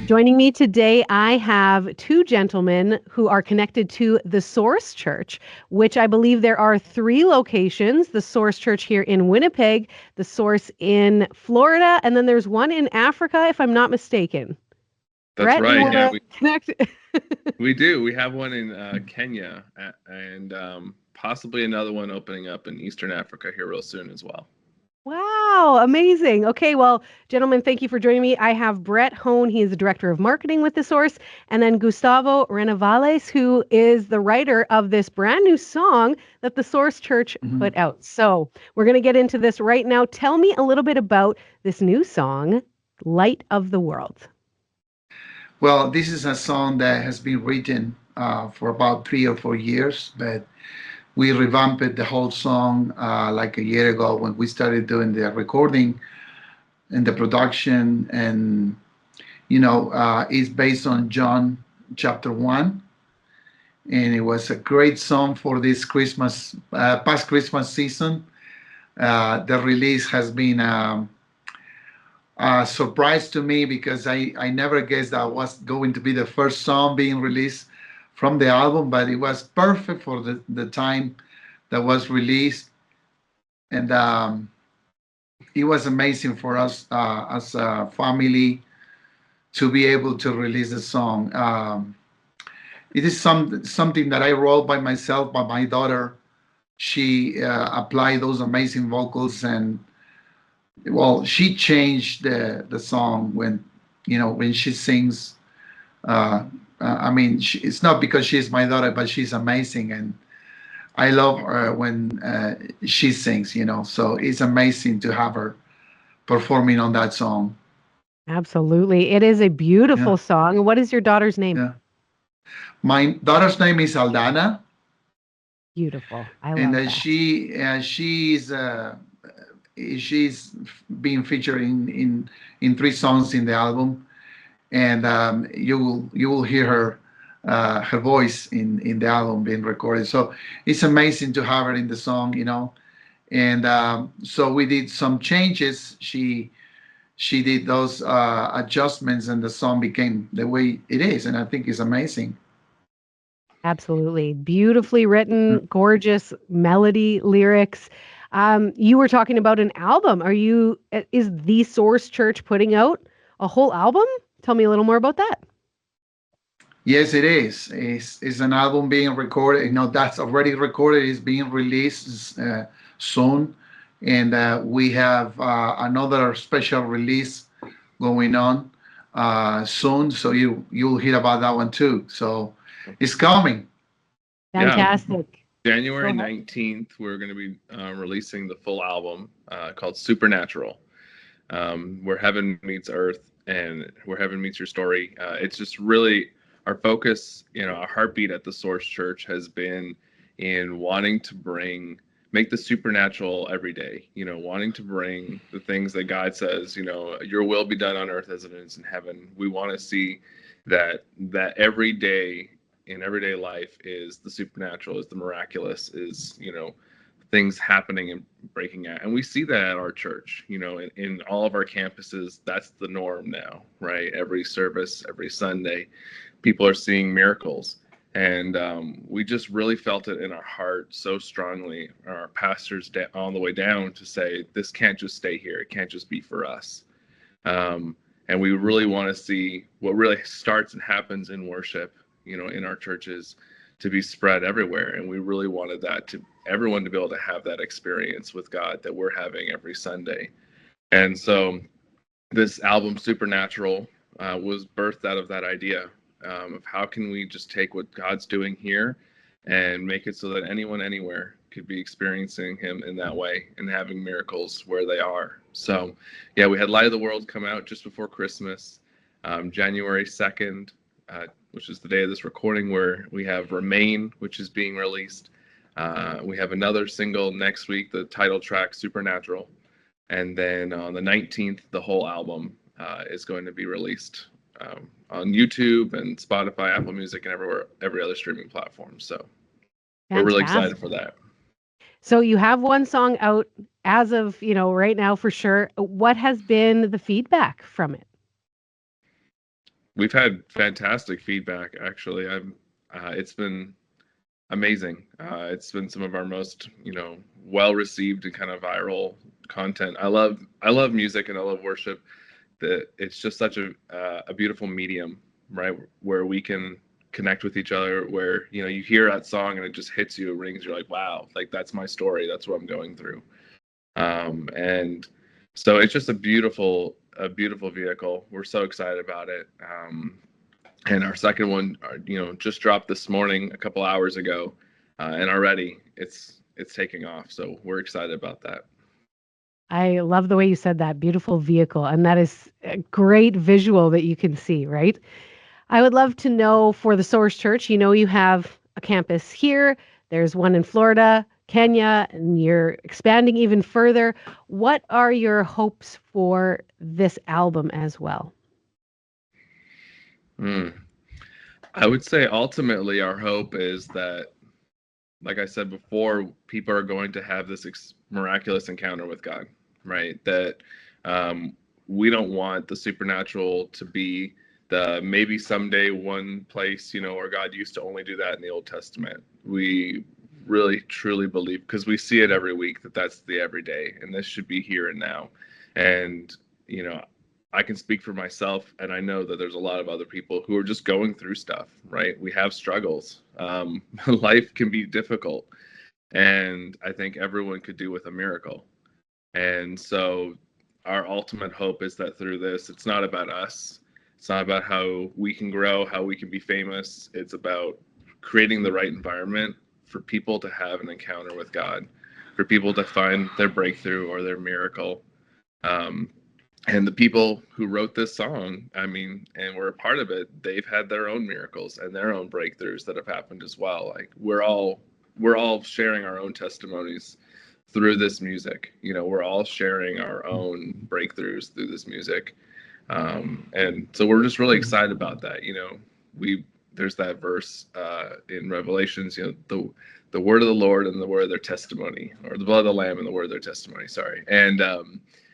Joining me today, I have two gentlemen who are connected to the Source Church, which I believe there are three locations: the Source Church here in Winnipeg, the Source in Florida, and then there's one in Africa, if I'm not mistaken. That's Brett, you right. want Yeah, to connect? we do. We have one in Kenya and possibly another one opening up in Eastern Africa here real soon as well. Wow, amazing. Okay, well, gentlemen, thank you for joining me. I have Brett Hoehne, he is the director of marketing with The Source, and then Gustavo Renovalez, who is the writer of this brand new song that The Source Church put out. So we're going to get into this right now. Tell me a little bit about this new song, Light of the World. Well, this is a song that has been written for about 3 or 4 years, but we revamped the whole song like a year ago when we started doing the recording and the production. And, it's based on John chapter 1. And it was a great song for this Christmas, past Christmas season. The release has been a surprise to me because I never guessed that was going to be the first song being released from the album, but it was perfect for the time that was released. And it was amazing for us as a family to be able to release the song. It is something that I wrote by myself, but my daughter, she applied those amazing vocals, and well, she changed the song when she sings. It's not because she's my daughter, but she's amazing, and I love her when she sings. So it's amazing to have her performing on that song. Absolutely. It is a beautiful Yeah, song. What is your daughter's name? yeah. My daughter's name is Aldana, Beautiful. I and love that. she's being featured in 3 songs in the album, and you will hear her voice in the album being recorded. So it's amazing to have her in the song. And so we did some changes. She did those adjustments, and the song became the way it is, and I think it's amazing. Absolutely. Beautifully written, gorgeous melody, lyrics. You were talking about an album. Is The Source Church putting out a whole album? Tell me a little more about that. Yes, it is. It's an album being recorded. That's already recorded. It's being released soon, and we have another special release going on soon. So you'll hear about that one too. So it's coming. Yeah, Fantastic. Go January ahead. 19th, we're going to be releasing the full album called Supernatural, where heaven meets earth and where heaven meets your story. It's just really our focus, our heartbeat at the Source Church has been in wanting to make the supernatural every day, wanting to bring the things that God says, your will be done on earth as it is in heaven. We want to see that every day in everyday life is the supernatural, is the miraculous, is, things happening and breaking out. And we see that at our church, in all of our campuses. That's the norm now, right? Every service, every Sunday, people are seeing miracles. And we just really felt it in our heart so strongly, our pastors on the way down, to say, this can't just stay here. It can't just be for us. And we really want to see what really starts and happens in worship, in our churches, to be spread everywhere. And we really wanted that to everyone to be able to have that experience with God that we're having every Sunday. And so this album, Supernatural, was birthed out of that idea of how can we just take what God's doing here and make it so that anyone anywhere could be experiencing him in that way and having miracles where they are. So yeah, we had Light of the World come out just before Christmas, January 2nd, which is the day of this recording, where we have Remain, which is being released. We have another single next week, the title track, Supernatural. And then on the 19th, the whole album is going to be released on YouTube and Spotify, Apple Music, and every other streaming platform. So we're really excited for that. So you have one song out as of, right now for sure. What has been the feedback from it? We've had fantastic feedback, actually. It's been amazing. It's been some of our most, well received and kind of viral content. I love music and I love worship. That it's just such a beautiful medium, right? Where we can connect with each other. Where you hear that song and it just hits you, it rings. You're like, wow, like that's my story. That's what I'm going through. And so it's just a beautiful vehicle. We're so excited about it. And our second one, just dropped this morning, a couple hours ago, and already it's taking off. So we're excited about that. I love the way you said that, beautiful vehicle, and that is a great visual that you can see, right? I would love to know for the Source Church, you have a campus here, there's one in Florida, Kenya, and you're expanding even further. What are your hopes for this album as well? I would say ultimately our hope is that, like I said before, people are going to have this miraculous encounter with God, right? That we don't want the supernatural to be the maybe someday one place, where God used to only do that in the Old Testament. We really, truly believe, because we see it every week, that that's the everyday, and this should be here and now. And, I can speak for myself, and I know that there's a lot of other people who are just going through stuff, right? We have struggles. Life can be difficult, and I think everyone could do with a miracle. And so our ultimate hope is that through this, it's not about us. It's not about how we can grow, how we can be famous. It's about creating the right environment for people to have an encounter with God, for people to find their breakthrough or their miracle. And the people who wrote this song, and were a part of it, they've had their own miracles and their own breakthroughs that have happened as well. Like we're all sharing our own testimonies through this music. We're all sharing our own breakthroughs through this music. And so we're just really excited about that. There's that verse in Revelations, the word of the Lord and the word of their testimony, or the blood of the Lamb and the word of their testimony. Sorry. And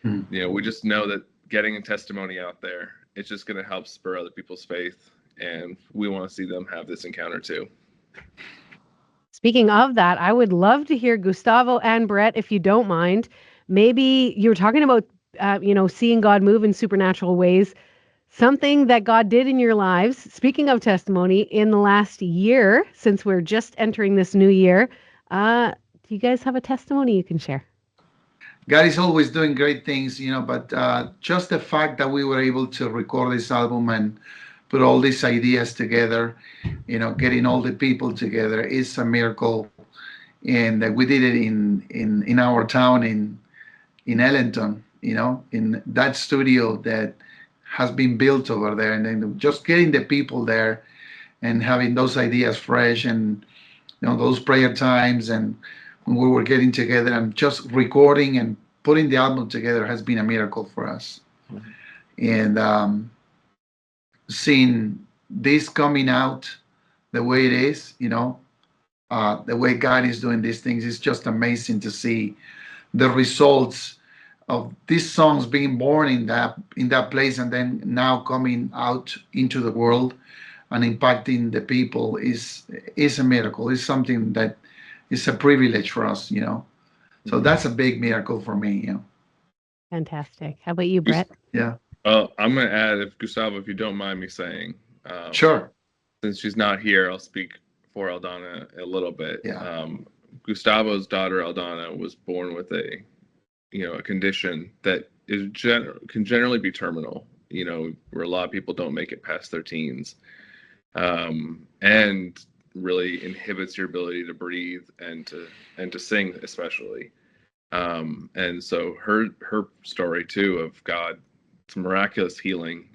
we just know that getting a testimony out there, it's just going to help spur other people's faith, and we want to see them have this encounter too. Speaking of that, I would love to hear Gustavo and Brett, if you don't mind. Maybe you were talking about, seeing God move in supernatural ways. Something that God did in your lives, speaking of testimony, in the last year, since we're just entering this new year. Do you guys have a testimony you can share? God is always doing great things, but just the fact that we were able to record this album and put all these ideas together, getting all the people together is a miracle. And we did it in our town in Ellington, in that studio that has been built over there. And then just getting the people there and having those ideas fresh, and those prayer times, and when we were getting together and just recording and putting the album together has been a miracle for us. Mm-hmm. And seeing this coming out the way it is, the way God is doing these things, is just amazing to see the results of these songs being born in that place, and then now coming out into the world and impacting the people is a miracle. It's something that is a privilege for us, So that's a big miracle for me, Fantastic. How about you, Brett? Yeah. I'm going to add, if Gustavo, if you don't mind me saying. Sure. Since she's not here, I'll speak for Aldana a little bit. Yeah. Gustavo's daughter, Aldana, was born with a condition that can generally be terminal, where a lot of people don't make it past their teens. And really inhibits your ability to breathe and to sing, especially. And so her story too of God's miraculous healing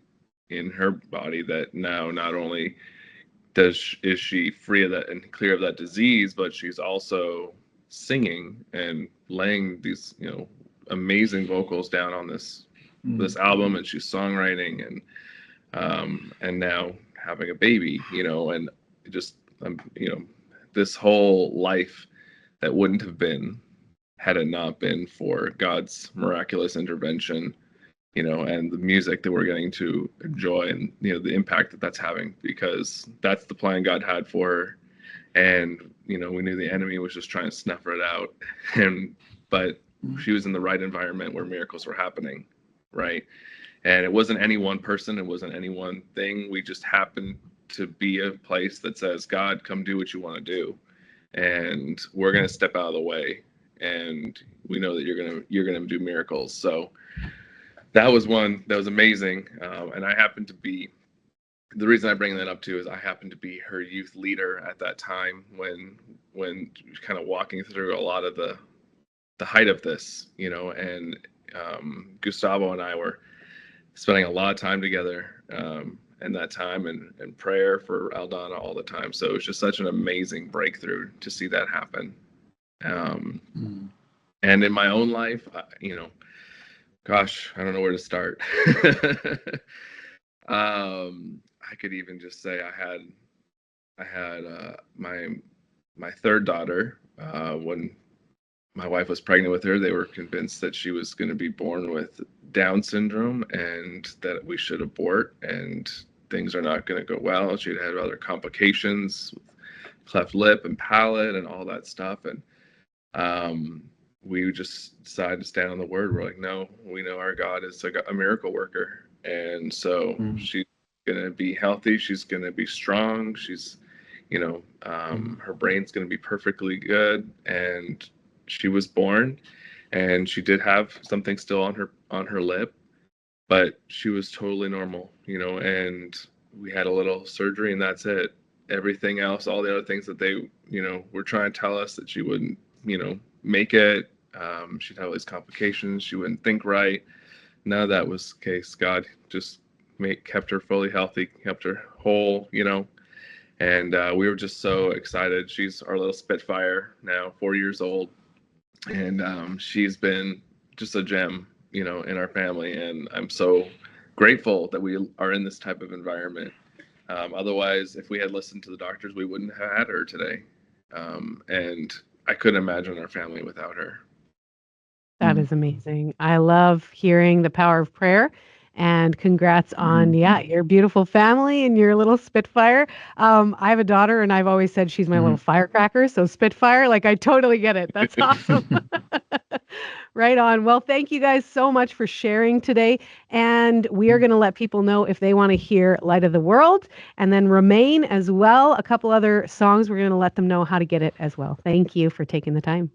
in her body, that now not only is she free of that and clear of that disease, but she's also singing and laying these amazing vocals down on this album, and she's songwriting and now having a baby, and just this whole life that wouldn't have been had it not been for God's miraculous intervention, and the music that we're getting to enjoy, and the impact that that's having, because that's the plan God had for her. And we knew the enemy was just trying to snuff it out, but she was in the right environment where miracles were happening, right? And it wasn't any one person, it wasn't any one thing. We just happened to be a place that says, God, come do what you want to do, and we're going to step out of the way, and we know that you're gonna do miracles. So that was one that was amazing. And I happened to be, the reason I bring that up too is I happened to be her youth leader at that time when kind of walking through a lot of the height of this, and Gustavo and I were spending a lot of time together in that time, and prayer for Aldana all the time. So it was just such an amazing breakthrough to see that happen. And in my own life, gosh, I don't know where to start. I could even just say I had my third daughter. When my wife was pregnant with her, they were convinced that she was going to be born with Down syndrome and that we should abort, and things are not going to go well. She'd had other complications, cleft lip and palate and all that stuff. And we just decided to stand on the word. We're like, no, we know our God is a miracle worker. And so she's going to be healthy. She's going to be strong. She's, her brain's going to be perfectly good. And she was born, and she did have something still on her lip, but she was totally normal, and we had a little surgery, and that's it. Everything else, all the other things that they, were trying to tell us that she wouldn't, make it. She'd have all these complications. She wouldn't think right. None of that was the case. God just kept her fully healthy, kept her whole, and we were just so excited. She's our little Spitfire now, 4 years old. And she's been just a gem, in our family. And I'm so grateful that we are in this type of environment. Otherwise, if we had listened to the doctors, we wouldn't have had her today. And I couldn't imagine our family without her. That is amazing. I love hearing the power of prayer. And congrats on, your beautiful family and your little Spitfire. I have a daughter, and I've always said she's my little firecracker. So Spitfire, like, I totally get it. That's awesome. Right on. Well, thank you guys so much for sharing today. And we are going to let people know if they want to hear Light of the World, and then Remain as well. A couple other songs, we're going to let them know how to get it as well. Thank you for taking the time.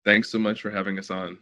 Thanks so much for having us on.